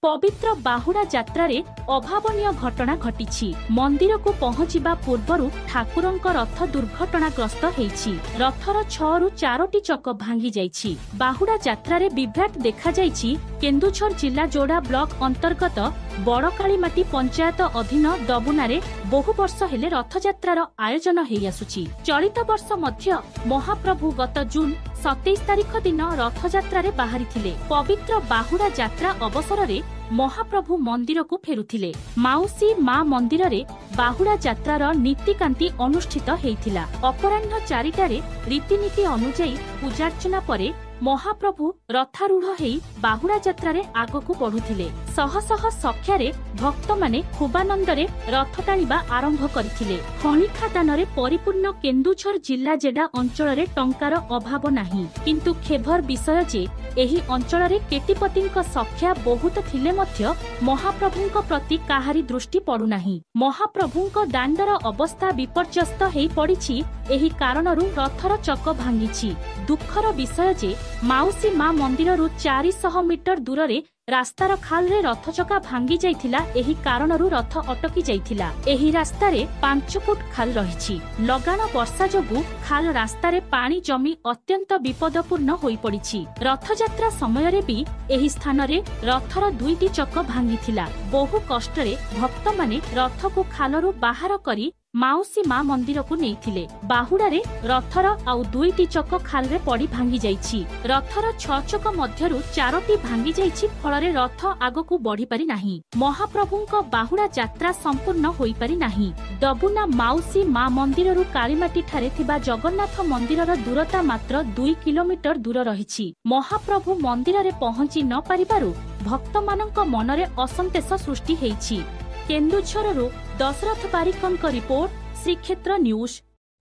पवित्र बाहुड़ा यात्रा रे अभावनीय घटना घटी। मंदिर को पहुंचीबा पूर्वरु ठाकुरंक रथ दुर्घटनाग्रस्त हेछि। रथर 6 रु 4टी चक भांगी जाइछि। बाहुड़ा यात्रा रे विभ्राट देखा जाइछि। केन्दुझर जिला जोड़ा ब्लॉक अंतर्गत बड़कालीमाटी पंचायत अधीन दबुनारे बहु वर्ष हेले रथयात्रार आयोजन हेइ आसुछि। चलित वर्ष मध्य महाप्रभु गत जून 27 तारिख दिन रथयात्रा रे बाहरी पवित्र बाहुड़ा यात्रा अवसर रे महाप्रभु मंदिर को फेरुथिले। माउसी मां मंदिर रे बाहुड़ा यात्रार नीतिकांति अनुष्ठित हेइथिला। अपराह्न 4टारे रीतिनीति अनुଯାयी पूजार्चना परे महाप्रभु रथारूढ़ हेई बाहुड़ा यात्रा रे आगकू बढ़ुथिले। शह शह संख्यारे भक्त माने खूबानंदरे रथ टाणिबा आरंभ करथिले। खणी खादानरे परिपूर्ण केन्दुझर जिला जेडा अंचल रे टंकार अभाव नाही, किंतु खेभर विषय जे एही अंचल रे केटीपतिंक संख्या बहुत थिले मध्य महाप्रभुंक प्रति काहारी दृष्टि पड़ु नाही। महाप्रभुंक दांडर अवस्था विपर्यस्त हेई पड़िछि। एही कारणरू रथर चक भांगिछि। दुखर विषय जे माउसी मां मंदिररू 400 मीटर दूर रे रास्तार खाल रे रथ चका भांगी जाइथिला। एही कारणरू रथ अटकी जाइथिला। एही रास्ता रे 5 फुट खाल रहिछि। लगाण वर्षा जोगु खाल रास्ता रे पानी जमी अत्यंत विपदपूर्ण होई पड़िछि। रथयात्रा समय रे भी एही स्थान रे रथर 2टी चक भांगिथिला। बहु कष्ट रे भक्त माने रथ को खालरू बाहर करी माउसी मां मंदिर को नेइथिले। बाहुड़ा रे रथर आउ 2टी चक खाल रे पड़ी भांगी जाइछि। रथर 6 चक मध्यरु 4टी भांगी जाइछि। फलरे रथ आगकू बढ़ी पारि नाही। महाप्रभुंक बाहुड़ा यात्रा संपूर्ण होई पारि नाही। दबुना माउसी मां मंदिररु कालीमाटी ठारे थिबा जगन्नाथ मंदिरर दूरता मात्र 2 किलोमीटर दूर रहिछि। महाप्रभु मंदिर रे पहुंची न पारिबारु भक्त मानक मनरे असंतोष सृष्टि हेइछि। केन्दुझररू दशरथ बारिकंक रिपोर्ट, श्रीक्षेत्र न्यूज।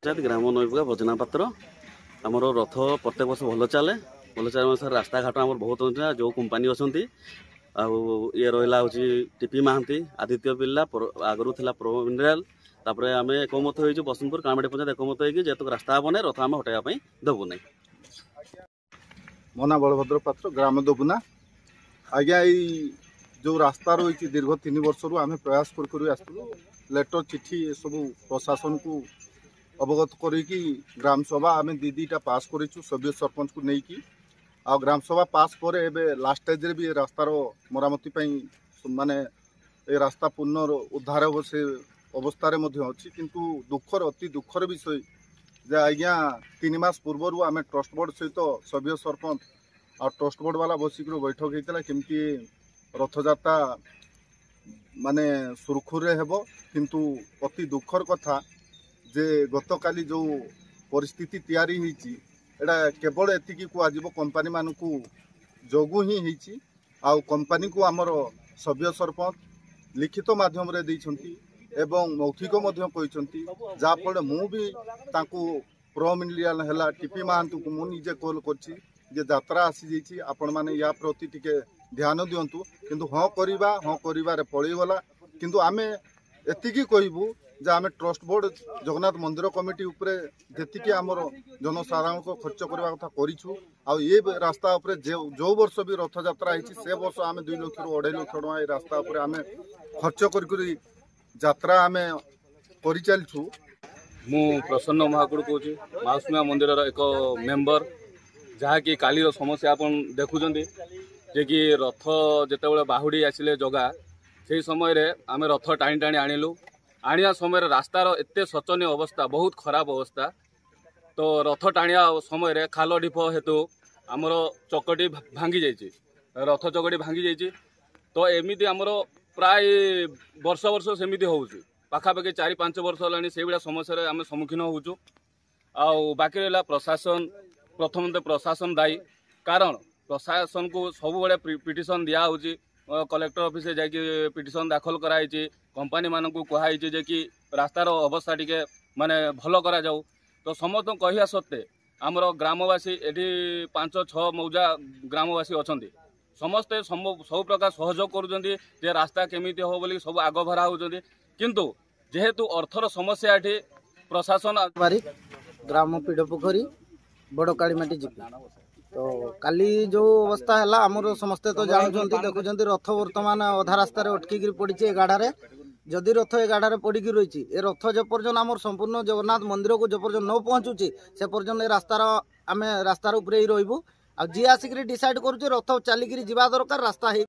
ग्राम नईपुगा भजना पात्र आमर रथ प्रत्येक वर्ष भल चले रास्ता घाट आम बहुत जो कंपानी अच्छा ये रहा हूँ टीपी महांती आदित्य पिल्ला आगरू था प्रो मिनराल तापर आम एकमत हो बसंतपुर कामाटी पंचायत एकमत हो जेतु रास्ता हे रथ आम हटाइवाई देवु ना। मना बलभद्र पात्र ग्राम दबुना। आज्ञा जो रास्ता रही दीर्घ 3 वर्ष रु आम प्रयास कर लेटर चिठी सब प्रशासन को अवगत करी ग्राम सभा आम दीटा पास करूँ सभ्य सरपंच को लेकिन आ ग्राम सभा पास पर एवं लास्ट स्टेज भी रास्तार मरामती माने ये रास्ता पुनः उद्धार हो से अवस्था अच्छी। किंतु दुखर अति दुखर विषय जे आज्ञा 3 मास पूर्व आम ट्रस्ट बोर्ड सहित सभ्य सरपंच और ट्रस्ट बोर्ड वाला बसिक बैठक होता केमती रथयात्रा माने सुरखुरे हेबो। किंतु अति दुखर कथा जे गतकाली जो परिस्थिति तैयारी होईची एटा केवल एतिकी कुआजिबो कंपनी मानकू जोगु ही होईची। आउ कंपनी को आमर सभ्य सरपंच लिखित माध्यम रे दैछंती एवं मौखिक मध्य कहिसंती जा फल मु भी तांकू प्रो मिलियन हला टीपी महांतु को मु निजे कॉल करछि जे यात्रा आसी जाइछि आपण माने या प्रति टिके ध्यान दिंतु। किंतु हाँ कर पलैगला। किंतु आमे एतिकी कहबू जे आमे ट्रस्ट बोर्ड जगन्नाथ मंदिर कमिटी उपरे जेतिकी आमर जनसाधारण को खर्च करबा कथा करिछु। आ ये रास्ता उपरे जो वर्ष भी रथ यात्रा होईछि से वर्ष आमे 2 लाख रु 2.5 लाख टका ये रास्ता उपरे आमे खर्च करी यात्रा आमे करि चलछु। मु प्रसन्न महाकुड़ कहूँ माउसी मंदिर एक मेंबर जहाँकि कालीर समस्या आपन देखुचंदी जे कि रथ जिते बाहुड़ी आसिले जगह से समय आम रथ टाणी टाणी आणिलु। आनिया समय रास्तार एत शोचनीय अवस्था बहुत खराब अवस्था। तो रथ टाणिया समय खाल ढीप हेतु आमर चकटी भांगी जाइए रथ चकटी भांगी जाइए। तो एमती आमर प्राय वर्ष वर्ष सेमती हो पाखापाखि 4-5 वर्ष है से भाया समस्या आम सम्मुखीन होचु। बाकी रहा प्रशासन प्रथम प्रशासन दायी कारण प्रशासन को सब बड़े पिटिशन दिया होची। कलेक्टर ऑफिस जाकि पिटिशन दाखल कराई कंपनी मान को कहुई जे कि रास्तार अवस्था टिके माने भल करा जाऊ। तो समस्त कहया सत्ते आमर ग्रामवासी एटी 5-6 मौजा ग्रामवासी अच्छा समस्ते सब प्रकार सहयोग करुँचे जे रास्ता केमिति हो बोली सब आग भरा होउछन्ति। किंतु जेहेतु अर्थर समस्या एटी प्रशासन ग्राम पीड़ पोखरी बड़ कालीमाटी जीपी तो काली जो अवस्था है आमर समस्ते तो जानते देखुं रथ बर्तमान अधा रास्तार अटकिक पड़ी गाढ़े जदि रथ ए गाढ़े पड़िकी रही ए रथ जेपर्यंत आम संपूर्ण जगन्नाथ मंदिर को जेपर्यंत न पहुँचुची से पर्यंत ए रास्तार आम रास्तार उपरे ही रही जी आसिक डिसाइड करुचे रथ चलिकी जा दरकार रास्ता